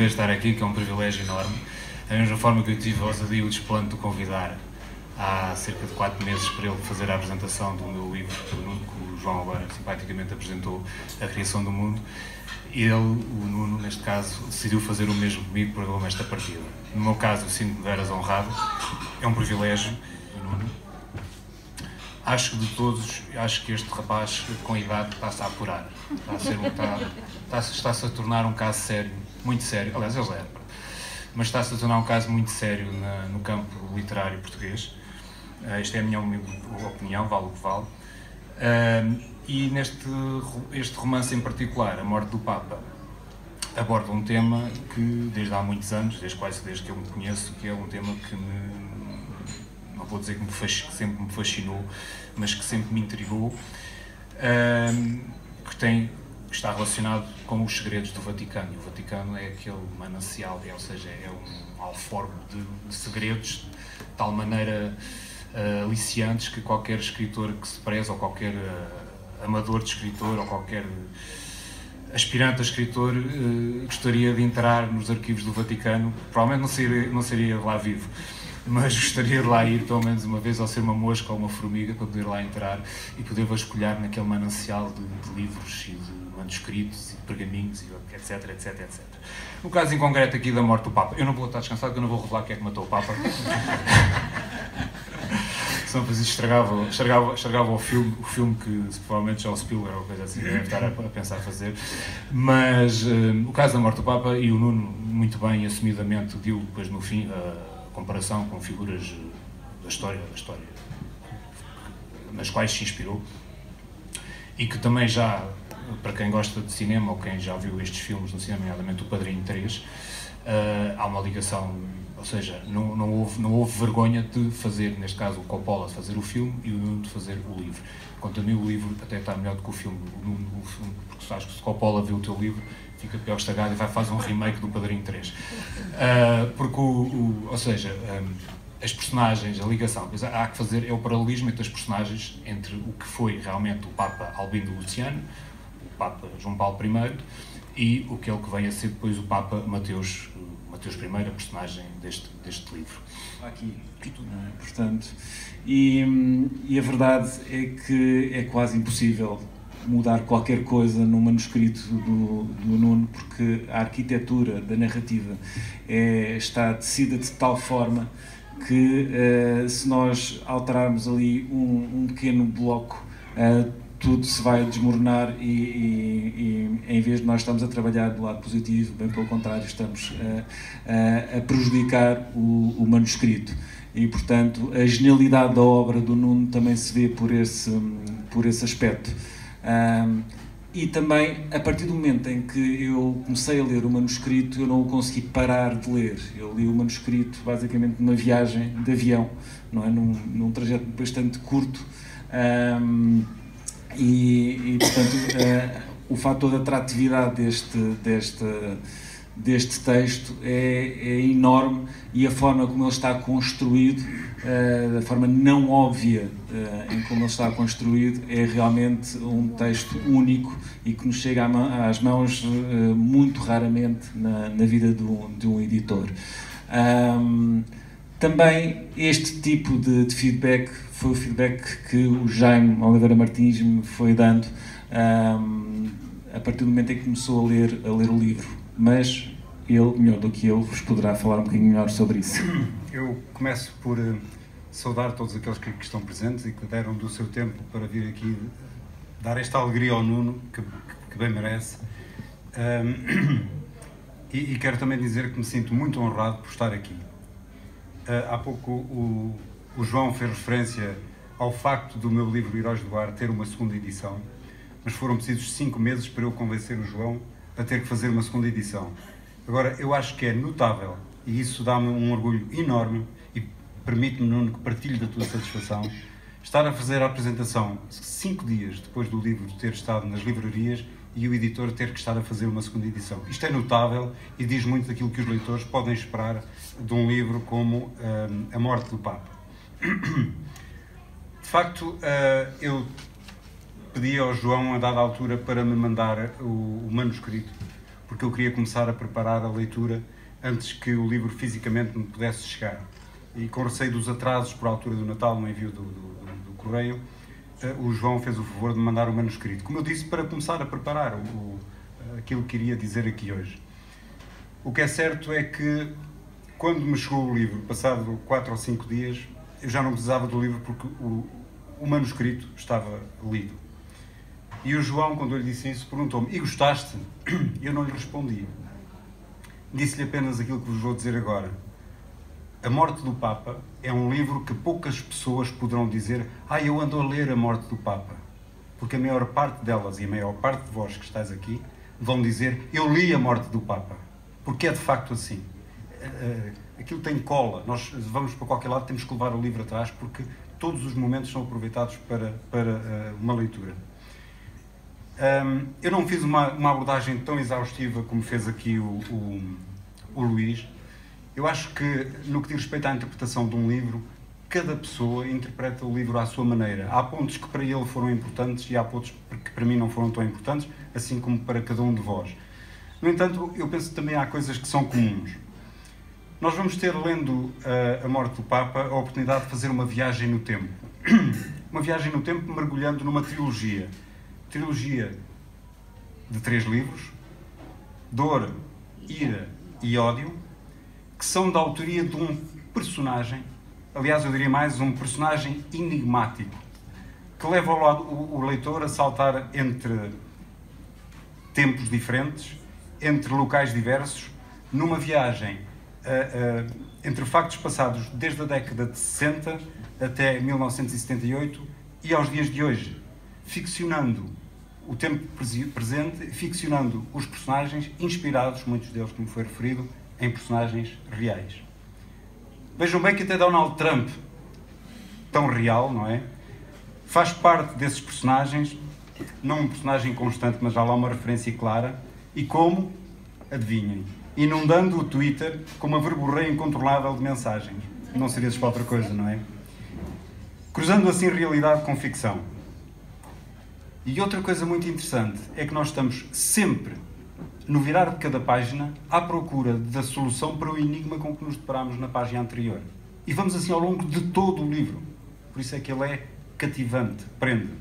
poder estar aqui, que é um privilégio enorme. Da mesma forma que eu tive a ousadia e o desplante de o convidar há cerca de 4 meses para ele fazer a apresentação do meu livro, que o João agora simpaticamente apresentou, A Criação do Mundo. Ele, o Nuno, neste caso, decidiu fazer o mesmo comigo, pagou-me esta partida. No meu caso, eu sinto-me veras honrado, é um privilégio, o Nuno. Acho que de todos, acho que este rapaz com idade está-se a apurar, está-se a tornar um caso sério, muito sério, aliás, ele é, mas está-se a tornar um caso muito sério no campo literário português. Esta é a minha opinião, vale o que vale. E este romance em particular, A Morte do Papa, aborda um tema que desde há muitos anos, desde que eu me conheço, que é um tema que não vou dizer que sempre me fascinou, mas que sempre me intrigou, que está relacionado com os segredos do Vaticano. E o Vaticano é aquele manancial, ou seja, é um alforme de segredos, de tal maneira aliciantes que qualquer escritor que se preze, ou qualquer amador de escritor, ou qualquer aspirante a escritor gostaria de entrar nos arquivos do Vaticano. Provavelmente não seria lá vivo, mas gostaria de lá ir pelo menos uma vez, ao ser uma mosca ou uma formiga, para poder lá entrar e poder vasculhar naquele manancial de livros e de manuscritos e de pergaminhos, etc, etc, etc. No caso em concreto aqui da Morte do Papa, eu não vou estar descansado, porque eu não vou revelar quem é que matou o Papa. Senão depois isto estragava o filme que provavelmente já o Spielberg ou coisa assim deve estar a pensar fazer. Mas o caso da Morte do Papa, e o Nuno muito bem e assumidamente deu depois no fim a comparação com figuras da história nas quais se inspirou, e que também já, para quem gosta de cinema ou quem já viu estes filmes no cinema, nomeadamente o Padrinho 3, há uma ligação, ou seja, não houve vergonha de fazer, neste caso o Coppola de fazer o filme e o Nuno de fazer o livro. Quanto a mim, o livro até está melhor do que o filme, porque sabes que se Coppola vê o teu livro, fica pior estragado e vai fazer um remake do Padrinho 3. Porque, ou seja, as personagens, a ligação, há que fazer é o paralelismo entre as personagens, entre o que foi realmente o Papa Albino Luciano, o Papa João Paulo I, e o que é o que vem a ser depois o Papa Mateus I, a personagem deste livro. Aqui, portanto, e a verdade é que é quase impossível mudar qualquer coisa no manuscrito do Nuno, porque a arquitetura da narrativa está tecida de tal forma que se nós alterarmos ali um pequeno bloco, tudo se vai desmoronar e em vez de nós estarmos a trabalhar do lado positivo, bem pelo contrário, estamos a prejudicar o manuscrito. E, portanto, a genialidade da obra do Nuno também se vê por esse aspecto. E também, a partir do momento em que eu comecei a ler o manuscrito, eu não o consegui parar de ler. Eu li o manuscrito basicamente numa viagem de avião, não é? Num trajeto bastante curto. Portanto, o fator de atratividade deste texto é enorme, e a forma como ele está construído, da forma não óbvia em como ele está construído, é realmente um texto único e que nos chega às mãos muito raramente na vida de um editor. Também este tipo de feedback foi o feedback que o Jaime Oliveira Martins me foi dando a partir do momento em que começou a ler o livro, mas ele, melhor do que eu, vos poderá falar um bocadinho melhor sobre isso. Eu começo por saudar todos aqueles que estão presentes e que deram do seu tempo para vir aqui dar esta alegria ao Nuno, que bem merece. E quero também dizer que me sinto muito honrado por estar aqui. Há pouco o João fez referência ao facto do meu livro Heróis do Ar ter uma segunda edição, mas foram precisos 5 meses para eu convencer o João a ter que fazer uma segunda edição. Agora, eu acho que é notável, e isso dá-me um orgulho enorme, e permite-me, Nuno, que partilhe da tua satisfação, estar a fazer a apresentação 5 dias depois do livro ter estado nas livrarias e o editor ter que estar a fazer uma segunda edição. Isto é notável e diz muito daquilo que os leitores podem esperar de um livro como A Morte do Papa. De facto, eu pedi ao João, a dada altura, para me mandar o manuscrito, porque eu queria começar a preparar a leitura antes que o livro fisicamente me pudesse chegar. E com receio dos atrasos por altura do Natal no envio do correio, o João fez o favor de me mandar o manuscrito. Como eu disse, para começar a preparar aquilo que iria dizer aqui hoje. O que é certo é que, quando me chegou o livro, passado 4 ou 5 dias, eu já não precisava do livro porque o manuscrito estava lido. E o João, quando eu lhe disse isso, perguntou-me: e gostaste? Eu não lhe respondi. Disse-lhe apenas aquilo que vos vou dizer agora. A Morte do Papa é um livro que poucas pessoas poderão dizer: eu ando a ler A Morte do Papa. Porque a maior parte delas, e a maior parte de vós que estáis aqui, vão dizer: eu li A Morte do Papa. Porque é de facto assim. Aquilo tem cola. Nós vamos para qualquer lado, temos que levar o livro atrás, porque todos os momentos são aproveitados para uma leitura. Eu não fiz uma abordagem tão exaustiva como fez aqui o Luís. Eu acho que, no que diz respeito à interpretação de um livro, cada pessoa interpreta o livro à sua maneira. Há pontos que para ele foram importantes e há pontos que para mim não foram tão importantes, assim como para cada um de vós. No entanto, eu penso que também há coisas que são comuns. Nós vamos ter, lendo A Morte do Papa, a oportunidade de fazer uma viagem no tempo. Uma viagem no tempo mergulhando numa trilogia. Trilogia de 3 livros: Dor, Ira e Ódio, que são da autoria de um personagem, aliás, eu diria mais, um personagem enigmático, que leva o leitor a saltar entre tempos diferentes, entre locais diversos, numa viagem entre factos passados desde a década de 60 até 1978 e aos dias de hoje, ficcionando o tempo presente, ficcionando os personagens, inspirados, muitos deles, como foi referido, em personagens reais. Vejam bem que até Donald Trump, tão real, não é? Faz parte desses personagens, não um personagem constante, mas já lá uma referência clara. E como? Adivinhem. Inundando o Twitter com uma verborreia incontrolável de mensagens. Não seria para outra coisa, não é? Cruzando assim realidade com ficção. E outra coisa muito interessante é que nós estamos sempre, no virar de cada página, à procura da solução para o enigma com que nos deparamos na página anterior. E vamos assim ao longo de todo o livro. Por isso é que ele é cativante, prende.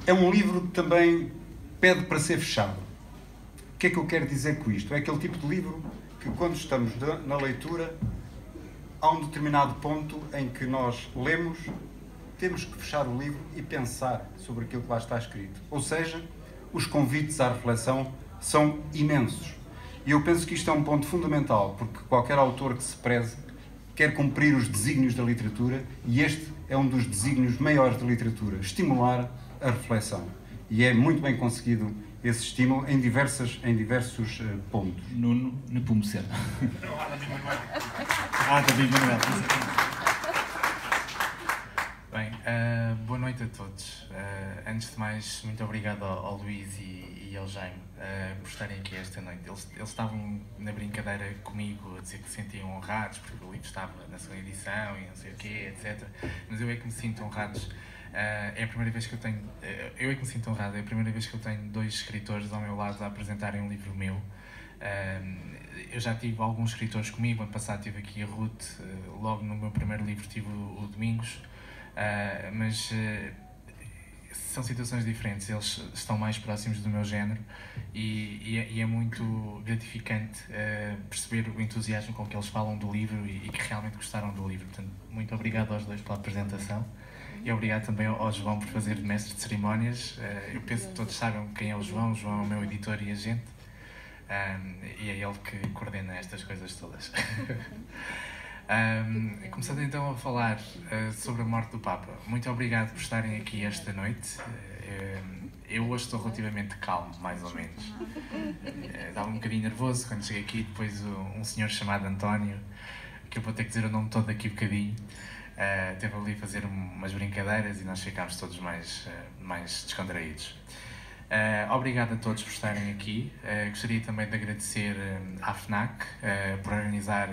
É um livro que também pede para ser fechado. O que é que eu quero dizer com isto? É aquele tipo de livro que, quando estamos na leitura, há um determinado ponto em que nós lemos, temos que fechar o livro e pensar sobre aquilo que lá está escrito. Ou seja, os convites à reflexão são imensos. E eu penso que isto é um ponto fundamental, porque qualquer autor que se preze quer cumprir os desígnios da literatura, e este é um dos desígnios maiores da literatura: estimular a reflexão. E é muito bem conseguido esse estímulo em diversos pontos. Nuno Nepomuceno. David Manuel. Bem, boa noite a todos. Antes de mais, muito obrigado ao Luís e ao Jaime por estarem aqui esta noite. Eles estavam na brincadeira comigo a dizer que se sentiam honrados porque o livro estava na segunda edição e não sei o quê, etc. Mas eu é que me sinto honrados. É a primeira vez que eu tenho... Eu é que me sinto honrado. É a primeira vez que eu tenho 2 escritores ao meu lado a apresentarem um livro meu. Eu já tive alguns escritores comigo. Ano passado tive aqui a Ruth. Logo no meu primeiro livro tive o Domingos. Mas são situações diferentes, eles estão mais próximos do meu género e é muito gratificante perceber o entusiasmo com que eles falam do livro e que realmente gostaram do livro. Portanto, muito obrigado aos 2 pela apresentação e obrigado também ao João por fazer de mestre de cerimónias. Eu penso que todos sabem quem é o João é o meu editor e agente, e é ele que coordena estas coisas todas. Começando então a falar sobre a morte do Papa. Muito obrigado por estarem aqui esta noite. Eu hoje estou relativamente calmo, mais ou menos. Estava um bocadinho nervoso quando cheguei aqui, depois um senhor chamado António, que eu vou ter que dizer o nome todo daqui a bocadinho, teve ali a fazer umas brincadeiras e nós ficámos todos mais descontraídos. Obrigado a todos por estarem aqui. Gostaria também de agradecer à FNAC por organizar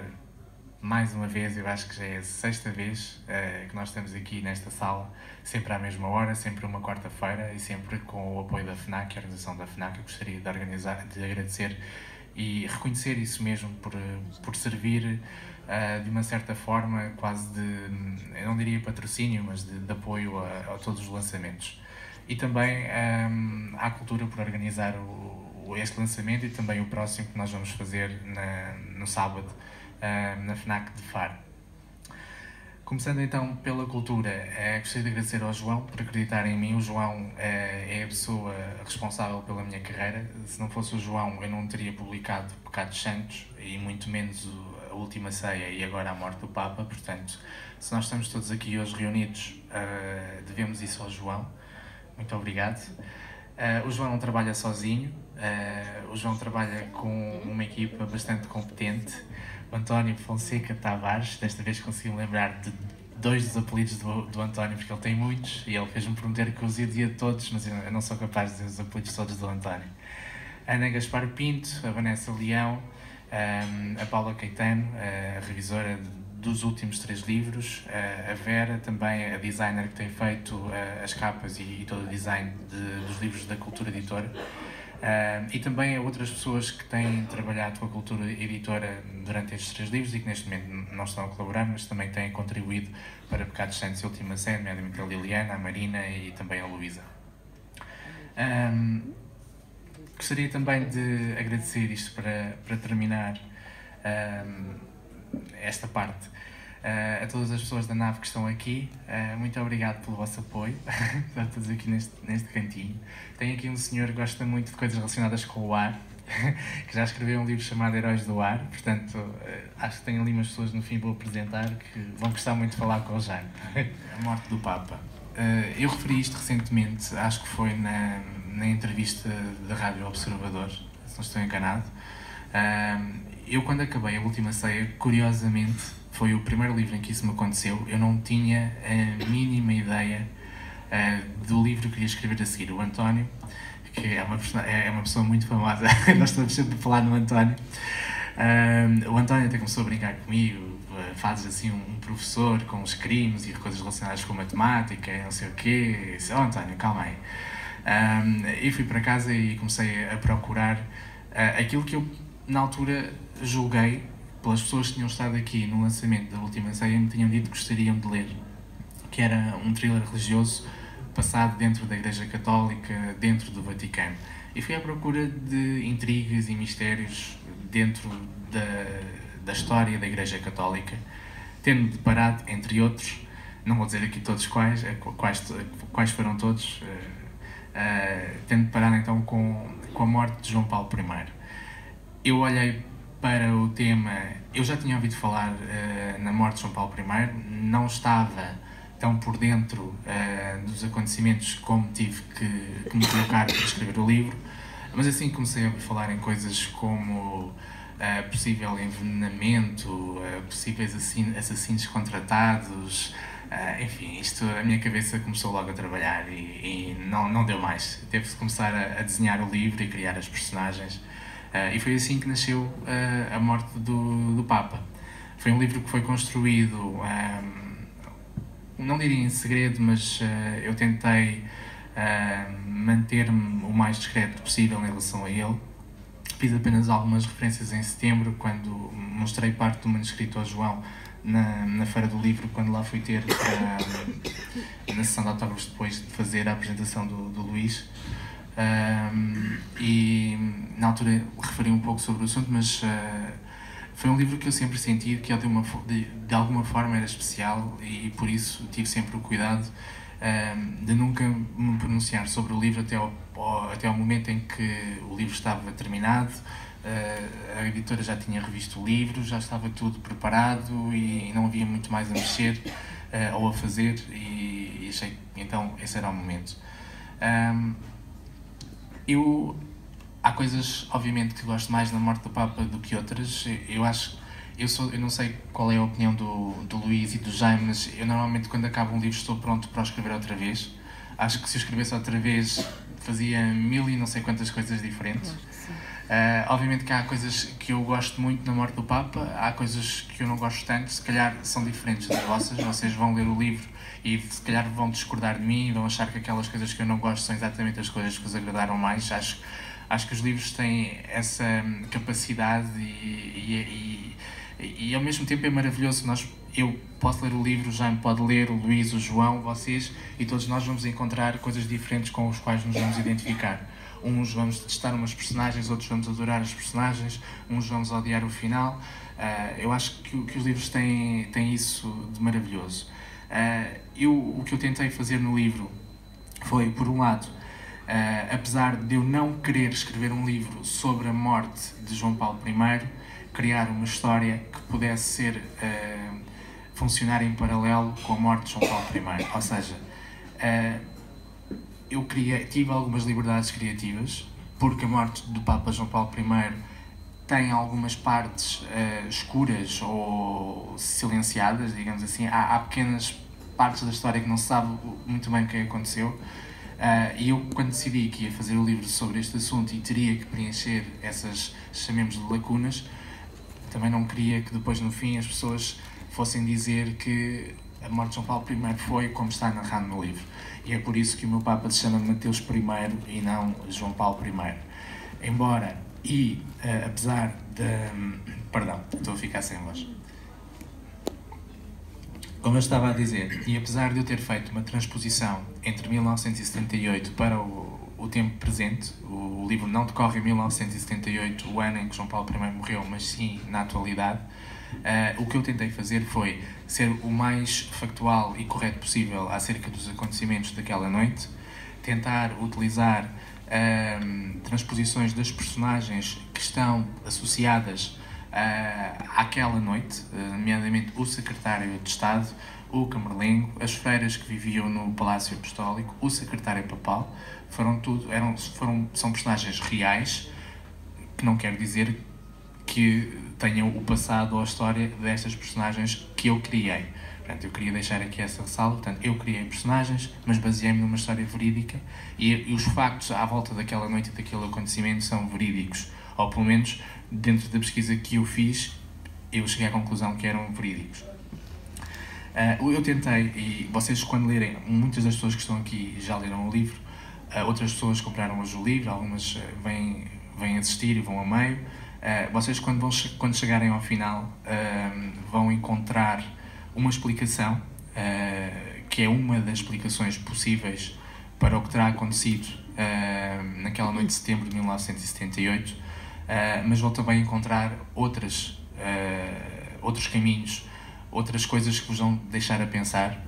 mais uma vez, eu acho que já é a sexta vez que nós estamos aqui nesta sala, sempre à mesma hora, sempre uma quarta-feira e sempre com o apoio da FNAC, a organização da FNAC. Eu gostaria de agradecer e reconhecer isso mesmo por servir de uma certa forma quase de, eu não diria patrocínio, mas de apoio a todos os lançamentos. E também à Cultura por organizar este lançamento e também o próximo que nós vamos fazer no sábado na FNAC de Faro. Começando então pela cultura, gostaria de agradecer ao João por acreditar em mim. O João é a pessoa responsável pela minha carreira. Se não fosse o João, eu não teria publicado Pecados Santos e muito menos a Última Ceia e agora a Morte do Papa. Portanto, se nós estamos todos aqui hoje reunidos, devemos isso ao João. Muito obrigado. O João não trabalha sozinho, o João trabalha com uma equipa bastante competente. O António Fonseca Tavares, desta vez consegui-me lembrar de 2 dos apelidos do António, porque ele tem muitos, e ele fez-me prometer que eu os ia dizer todos, mas eu não sou capaz de dizer os apelidos todos do António. A Ana Gaspar Pinto, a Vanessa Leão, a Paula Caetano, a revisora dos últimos 3 livros, a Vera, também a designer que tem feito as capas e todo o design dos livros da Cultura Editora. E também a outras pessoas que têm trabalhado com a Cultura Editora durante estes 3 livros e que neste momento não estão a colaborar, mas também têm contribuído para Pecados Santos e Última Ceia, nomeadamente a Liliana, a Marina e também a Luísa. Gostaria também de agradecer isto para terminar esta parte. A todas as pessoas da nave que estão aqui, muito obrigado pelo vosso apoio. Estão todos aqui neste cantinho. Tem aqui um senhor que gosta muito de coisas relacionadas com o ar, que já escreveu um livro chamado Heróis do Ar. Portanto, acho que tem ali umas pessoas no fim vou apresentar que vão gostar muito de falar com o Jaime. A Morte do Papa. Eu referi isto recentemente, acho que foi na entrevista da Rádio Observador, se não estou enganado. Eu, quando acabei a Última Ceia, curiosamente, foi o primeiro livro em que isso me aconteceu. Eu não tinha a mínima ideia do livro que queria escrever a seguir. O António, que é uma pessoa muito famosa, nós estamos sempre a falar no António. O António até começou a brincar comigo, fazes assim um professor com os crimes e coisas relacionadas com matemática e não sei o quê. Eu disse, António, calma aí. E fui para casa e comecei a procurar aquilo que eu, na altura, julguei pelas pessoas que tinham estado aqui no lançamento da Última Ceia me tinham dito que gostariam de ler, que era um thriller religioso passado dentro da Igreja Católica, dentro do Vaticano. E fui à procura de intrigas e mistérios dentro da história da Igreja Católica, tendo deparado, entre outros, não vou dizer aqui todos quais foram todos, tendo deparado então com a morte de João Paulo I. Eu olhei para o tema, eu já tinha ouvido falar na morte de João Paulo I, não estava tão por dentro dos acontecimentos como tive que me colocar para escrever o livro, mas assim comecei a ouvir falar em coisas como possível envenenamento, possíveis assassinos contratados, enfim, a minha cabeça começou logo a trabalhar e não deu mais. Teve-se começar a desenhar o livro e criar as personagens. E foi assim que nasceu A Morte do Papa. Foi um livro que foi construído, não diria em segredo, mas eu tentei manter-me o mais discreto possível em relação a ele. Fiz apenas algumas referências em setembro, quando mostrei parte do manuscrito ao João na Feira do Livro, quando lá fui ter na sessão de autógrafos depois de fazer a apresentação do Luís. E na altura referi um pouco sobre o assunto, mas foi um livro que eu sempre senti que de alguma forma era especial e por isso tive sempre o cuidado de nunca me pronunciar sobre o livro até ao momento em que o livro estava terminado. A editora já tinha revisto o livro, já estava tudo preparado e não havia muito mais a mexer ou a fazer e achei que então esse era o momento. Há coisas, obviamente, que gosto mais da Morte do Papa do que outras. Eu não sei qual é a opinião do Luís e do Jaime, mas eu normalmente quando acabo um livro estou pronto para o escrever outra vez. Acho que se eu escrevesse outra vez fazia mil e não sei quantas coisas diferentes. Obviamente que há coisas que eu gosto muito na morte do Papa, há coisas que eu não gosto tanto, se calhar são diferentes das vossas. Vocês vão ler o livro e se calhar vão discordar de mim, vão achar que aquelas coisas que eu não gosto são exatamente as coisas que vos agradaram mais. Acho que os livros têm essa capacidade e ao mesmo tempo é maravilhoso. Eu posso ler o livro, o Jaime pode ler, o Luís, o João, vocês, e todos nós vamos encontrar coisas diferentes com os quais nos vamos identificar. Uns vamos detestar umas personagens, outros vamos adorar as personagens, uns vamos odiar o final. Eu acho que os livros têm isso de maravilhoso. O que eu tentei fazer no livro foi, por um lado, apesar de eu não querer escrever um livro sobre a morte de João Paulo I, criar uma história que pudesse funcionar em paralelo com a morte de João Paulo I. Ou seja, eu tive algumas liberdades criativas, porque a morte do Papa João Paulo I tem algumas partes escuras ou silenciadas, digamos assim. Há pequenas partes da história que não se sabe muito bem o que aconteceu. E eu, quando decidi que ia fazer o livro sobre este assunto e teria que preencher essas, chamemos de lacunas, também não queria que depois, no fim, as pessoas fossem dizer que a morte de João Paulo I foi como está narrado no livro. E é por isso que o meu Papa se chama Mateus I e não João Paulo I. Embora, apesar de... Perdão, estou a ficar sem voz. Como eu estava a dizer, e apesar de eu ter feito uma transposição entre 1978 para o tempo presente, o livro não decorre em 1978, o ano em que João Paulo I morreu, mas sim na atualidade, o que eu tentei fazer foi ser o mais factual e correto possível acerca dos acontecimentos daquela noite, tentar utilizar transposições das personagens que estão associadas àquela noite, nomeadamente o secretário de Estado, o camerlengo, as freiras que viviam no Palácio Apostólico, o secretário papal, são personagens reais, que não quer dizer que tenham o passado ou a história destas personagens que eu criei. Portanto, eu queria deixar aqui essa ressalva. Portanto, eu criei personagens, mas baseei-me numa história verídica e os factos à volta daquela noite e daquele acontecimento são verídicos. Ou, pelo menos, dentro da pesquisa que eu fiz, eu cheguei à conclusão que eram verídicos. Eu tentei, e vocês quando lerem, muitas das pessoas que estão aqui já leram o livro, outras pessoas compraram hoje o livro, algumas vêm assistir e vão a meio. Vocês quando chegarem ao final vão encontrar uma explicação, que é uma das explicações possíveis para o que terá acontecido naquela noite de setembro de 1978, mas vão também encontrar outros caminhos, outras coisas que vos vão deixar a pensar,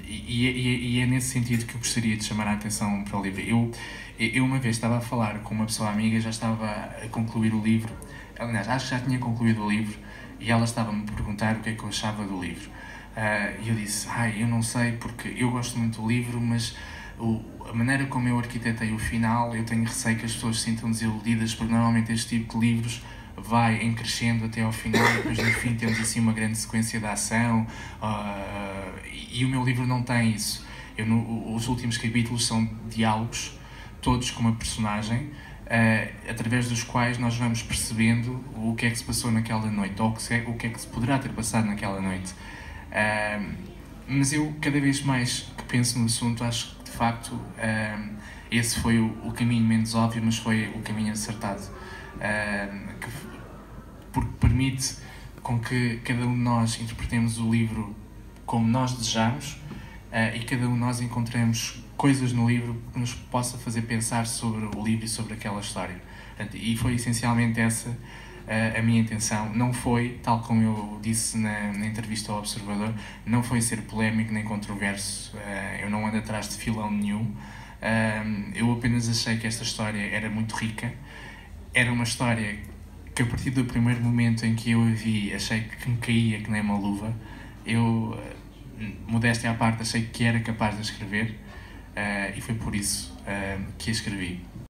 e é nesse sentido que eu gostaria de chamar a atenção para o livro. Eu uma vez estava a falar com uma pessoa amiga, já estava a concluir o livro, aliás, acho que já tinha concluído o livro, e ela estava-me a perguntar o que é que eu achava do livro. E eu disse, eu não sei, porque eu gosto muito do livro, mas a maneira como eu arquitetei o final, eu tenho receio que as pessoas se sintam desiludidas, porque normalmente este tipo de livros vai em crescendo até ao final, e depois no fim temos assim uma grande sequência de ação, e o meu livro não tem isso. Os últimos capítulos são diálogos, todos com uma personagem, através dos quais nós vamos percebendo o que é que se passou naquela noite, ou o que é que se poderá ter passado naquela noite. Mas eu, cada vez mais que penso no assunto, acho que de facto esse foi o caminho menos óbvio, mas foi o caminho acertado, porque permite com que cada um de nós interpretemos o livro como nós desejamos, e cada um de nós encontremos coisas no livro que nos possa fazer pensar sobre o livro e sobre aquela história. E foi essencialmente essa a minha intenção. Não foi, tal como eu disse na entrevista ao Observador, não foi ser polémico nem controverso. Eu não ando atrás de filão nenhum. Eu apenas achei que esta história era muito rica. Era uma história que, a partir do primeiro momento em que eu a vi, achei que me caía que nem uma luva. Eu, modéstia à parte, achei que era capaz de escrever, e foi por isso que a escrevi.